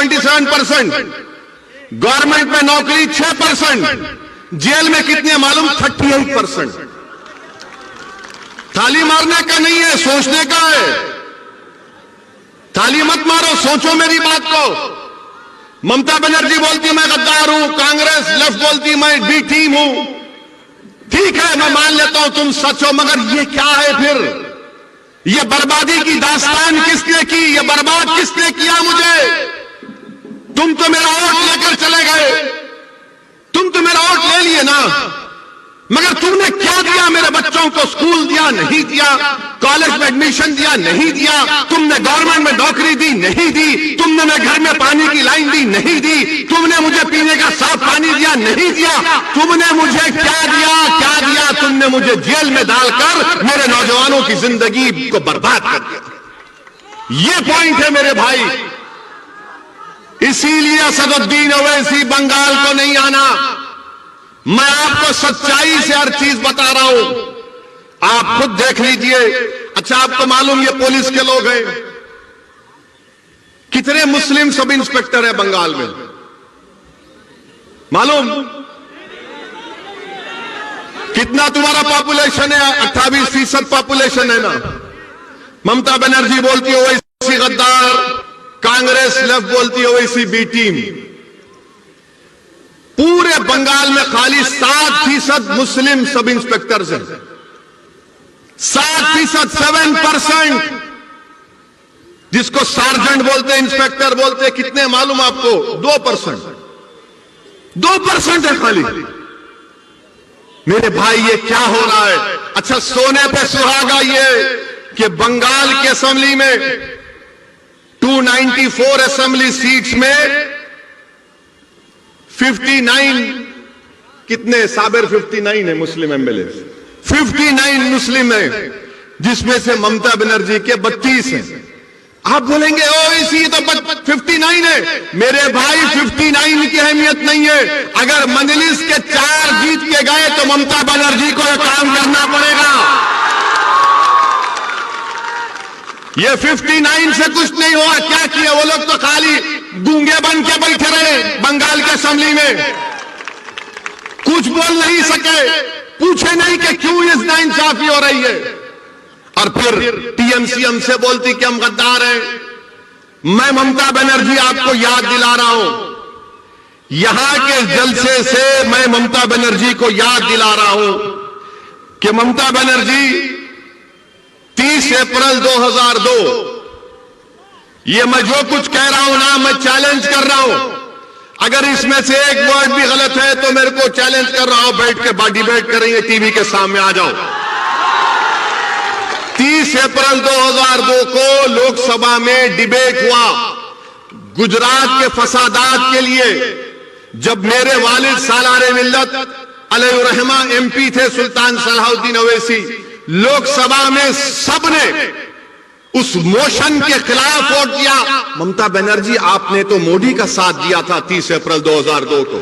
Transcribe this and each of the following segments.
27%, government में नौकरी 6%, jail में कितने मालूम 38%। ताली मारने का नहीं है, सोचने का है। ताली मत मारो, सोचो मेरी बात को। ममता बनर्जी बोलती मैं गद्दार हूं, कांग्रेस लेफ्ट बोलती मैं बी टीम हूं। ठीक है, मैं मान लेता हूं तुम सच हो, मगर ये क्या है फिर? ये बर्बादी की दास्तान किसने की? ये बर्बाद किसने किया मुझे? तुम तो मेरा वोट लेकर चले गए, तुम तो मेरा वोट ले लिए ना, मगर तुमने क्या दिया मेरे बच्चों को? स्कूल दिया नहीं दिया, कॉलेज में एडमिशन दिया नहीं दिया, तुमने गवर्नमेंट में नौकरी दी नहीं दी, तुमने मेरे घर में पानी की लाइन दी नहीं दी, तुमने मुझे पीने का साफ पानी दिया नहीं दिया, तुमने मुझे क्या दिया? क्या दिया? तुमने मुझे जेल में डालकर मेरे नौजवानों की जिंदगी को बर्बाद कर दिया। ये पॉइंट है मेरे भाई। इसीलिए असदुद्दीन ओवैसी बंगाल को नहीं आना। मैं आपको सच्चाई से हर चीज बता रहा हूं, आप खुद देख लीजिए। अच्छा, आपको मालूम ये पुलिस के लोग हैं, कितने मुस्लिम सब इंस्पेक्टर है बंगाल में? मालूम? कितना तुम्हारा पॉपुलेशन है? 28% पॉपुलेशन है ना। ममता बनर्जी बोलती है ओवैसी गद्दार, कांग्रेस लेफ्ट बोलती है ओवैसी बी टीम। पूरे बंगाल में खाली 7% मुस्लिम सब इंस्पेक्टर्स हैं। 7%, 7%, जिसको सार्जेंट बोलते हैं, इंस्पेक्टर बोलते हैं। कितने मालूम आपको? 2%। 2% है खाली। मेरे भाई ये क्या हो रहा है? अच्छा, सोने पे सुहागा ये कि बंगाल की असेंबली में 294 असेंबली सीट्स में 59 कितने? साबिर 59 है मुस्लिम एमएलए, 59 मुस्लिम है, जिसमें से ममता बनर्जी के 32 हैं। आप बोलेंगे ओ इसी तो 59 है। मेरे भाई 59 की अहमियत नहीं है। अगर मंजलिस के 4 जीत के गए तो ममता बनर्जी को यह काम करना पड़ेगा। ये 59 से कुछ नहीं हुआ। क्या किया वो लोग? तो खाली गूंगे बन के बैठे रहे बंगाल के असेंबली में, कुछ बोल नहीं सके, पूछे नहीं कि क्यों इस नाइंसाफी हो रही है। और फिर टीएमसी हमसे बोलती कि हम गद्दार हैं। मैं ममता बनर्जी आपको याद दिला रहा हूं, यहां के जलसे से मैं ममता बनर्जी को याद दिला रहा हूं कि ममता बनर्जी 30 अप्रैल 2002, ये मैं जो कुछ कह रहा हूं ना, मैं चैलेंज कर रहा हूं। अगर इसमें से एक वर्ड भी गलत है तो मेरे को चैलेंज कर रहा हूं, बैठ के डिबेट करेंगे, टीवी के सामने आ जाओ। 30 अप्रैल 2002 को लोकसभा में डिबेट हुआ गुजरात के फसादात के लिए, जब मेरे वालिद सालारे मिल्लत अलैहिर्रहमा एमपी थे, सुल्तान सलाहुद्दीन ओवैसी। लोकसभा में सबने उस मोशन के खिलाफ वोट दिया। ममता बनर्जी, आपने तो मोदी का साथ दिया था 30 अप्रैल 2002 को।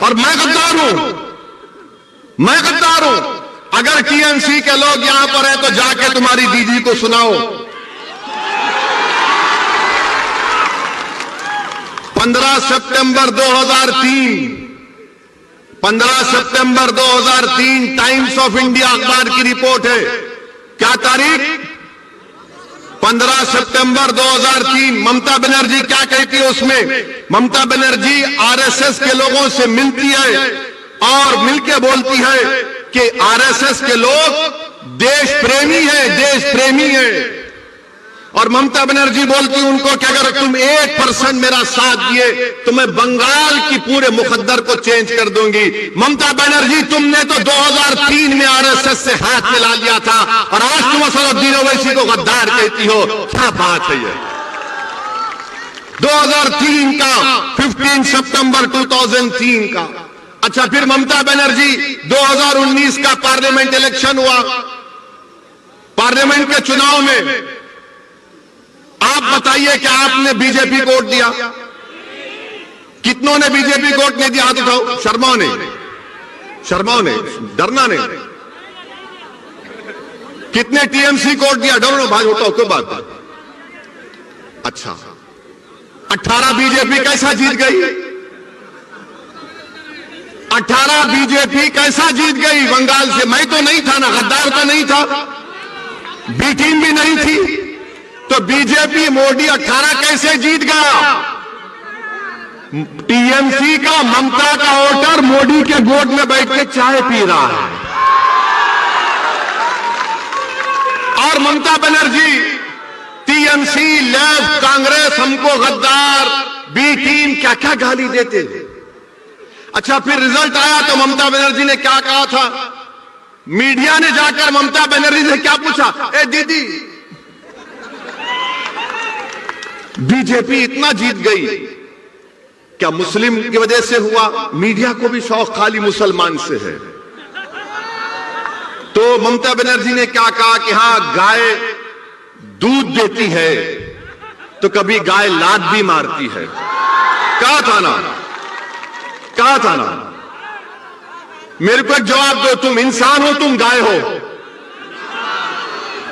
और मैं गद्दार हूं, मैं गद्दार हूं। अगर टीएमसी के लोग यहां पर हैं तो जाके तुम्हारी दीदी को सुनाओ। 15 सितंबर 2003, 15 सितंबर 2003 टाइम्स ऑफ इंडिया अखबार की रिपोर्ट है। क्या तारीख? 15 सितंबर 2003। ममता बनर्जी क्या कहती है उसमें? ममता बनर्जी आरएसएस के लोगों से मिलती है और मिलके बोलती है कि आरएसएस के लोग देश प्रेमी हैं, देश प्रेमी हैं। और ममता बनर्जी बोलती है उनको कि अगर तुम 1% मेरा साथ दिए तो मैं बंगाल की पूरे मुकद्दर को चेंज कर दूंगी। ममता बनर्जी, तुमने तो 2003 में आरएसएस से हाथ मिला लिया था और आज तुम असदुद्दीन ओवैसी को गद्दार कहती हो। क्या बात है ये? 2003 का, 15 सितंबर 2003 का। अच्छा, फिर ममता बनर्जी 2019 का पार्लियामेंट इलेक्शन हुआ। पार्लियामेंट के चुनाव में आप बताइए कि आपने बीजेपी को वोट दिया? कितनों ने बीजेपी को वोट नहीं दिया? हाथ उठाओ। शर्माओ नहीं, शर्माओ नहीं, डरना नहीं। कितने टीएमसी को वोट दिया? डरो भाई, उठाओ, कोई बात नहीं। अच्छा, 18 बीजेपी कैसा जीत गई? 18 बीजेपी कैसा जीत गई बंगाल से? मैं तो नहीं था ना, गद्दार तो नहीं था, बी टीम भी नहीं थी, तो बीजेपी मोदी 18 कैसे जीत गया? टीएमसी का ममता का वोटर मोदी के गोद में बैठ के चाय पी रहा है, और ममता बनर्जी, टीएमसी, लेफ्ट, कांग्रेस हमको गद्दार, बी टीम क्या क्या गाली देते। अच्छा, फिर रिजल्ट आया तो ममता बनर्जी ने क्या कहा था? मीडिया ने जाकर ममता बनर्जी से क्या पूछा? ए दीदी, बीजेपी इतना जीत गई, क्या मुस्लिम की वजह से हुआ? मीडिया को भी शौक खाली मुसलमान से है। तो ममता बनर्जी ने क्या कहा कि हां, गाय दूध देती है तो कभी गाय लात भी मारती है। कहा था ना, कहा था ना। मेरे को एक जवाब दो, तुम इंसान हो, तुम गाय हो?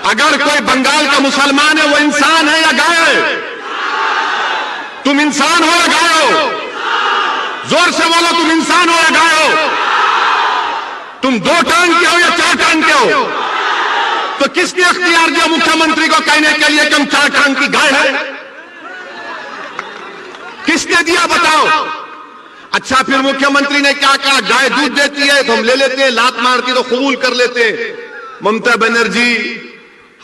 अगर कोई बंगाल का मुसलमान है, वो इंसान है या गाय है? तुम इंसान हो या गाय हो? जोर से बोलो, तुम इंसान हो या गाय हो? तुम 2 टांग के हो या 4 टांग के हो? तो किसने अख्तियार दिया मुख्यमंत्री को कहने के लिए कि हम 4 टांग की गाय है? किसने दिया बताओ? अच्छा, फिर मुख्यमंत्री ने क्या कहा? गाय दूध देती है तो हम ले लेते हैं, लात मारती तो कबूल कर लेते हैं। ममता बनर्जी,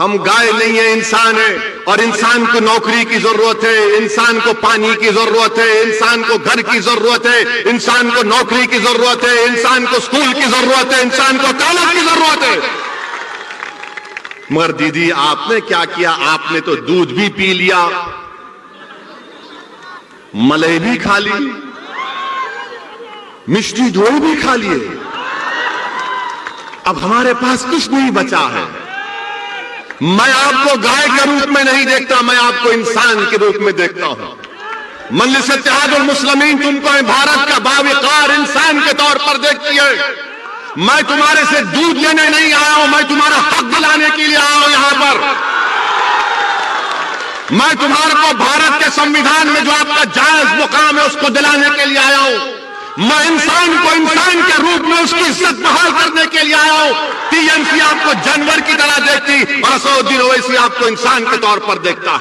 हम गाय नहीं है, इंसान है, और इंसान को नौकरी की जरूरत है, इंसान को पानी की जरूरत है, इंसान को घर की जरूरत है, इंसान को नौकरी की जरूरत है, इंसान को स्कूल की जरूरत है, इंसान को कॉलेज की जरूरत है। मगर दीदी, आपने क्या किया? आपने तो दूध भी पी लिया, मलाई भी खा ली, मिष्टी दोई भी खा लिए, अब हमारे पास कुछ नहीं बचा है। मैं आपको गाय के रूप में नहीं देखता, मैं आपको इंसान के रूप में देखता हूं। मजलिस इत्तेहादुल मुस्लिमीन तुमको भारत का बावकार इंसान के तौर पर देखती है। मैं तुम्हारे से दूध लेने नहीं आया हूं, मैं तुम्हारा हक दिलाने के लिए आया हूं यहां पर। मैं तुम्हारे को भारत के संविधान में जो आपका जायज मुकाम है उसको दिलाने के लिए आया हूं। मैं इंसान को इंसान के रूप में उसकी इज्जत बहाल करने के लिए आया हूं। टीएमसी आपको जानवर की तरह देखती और असदुद्दीन ओवैसी आपको इंसान के तौर पर देखता है।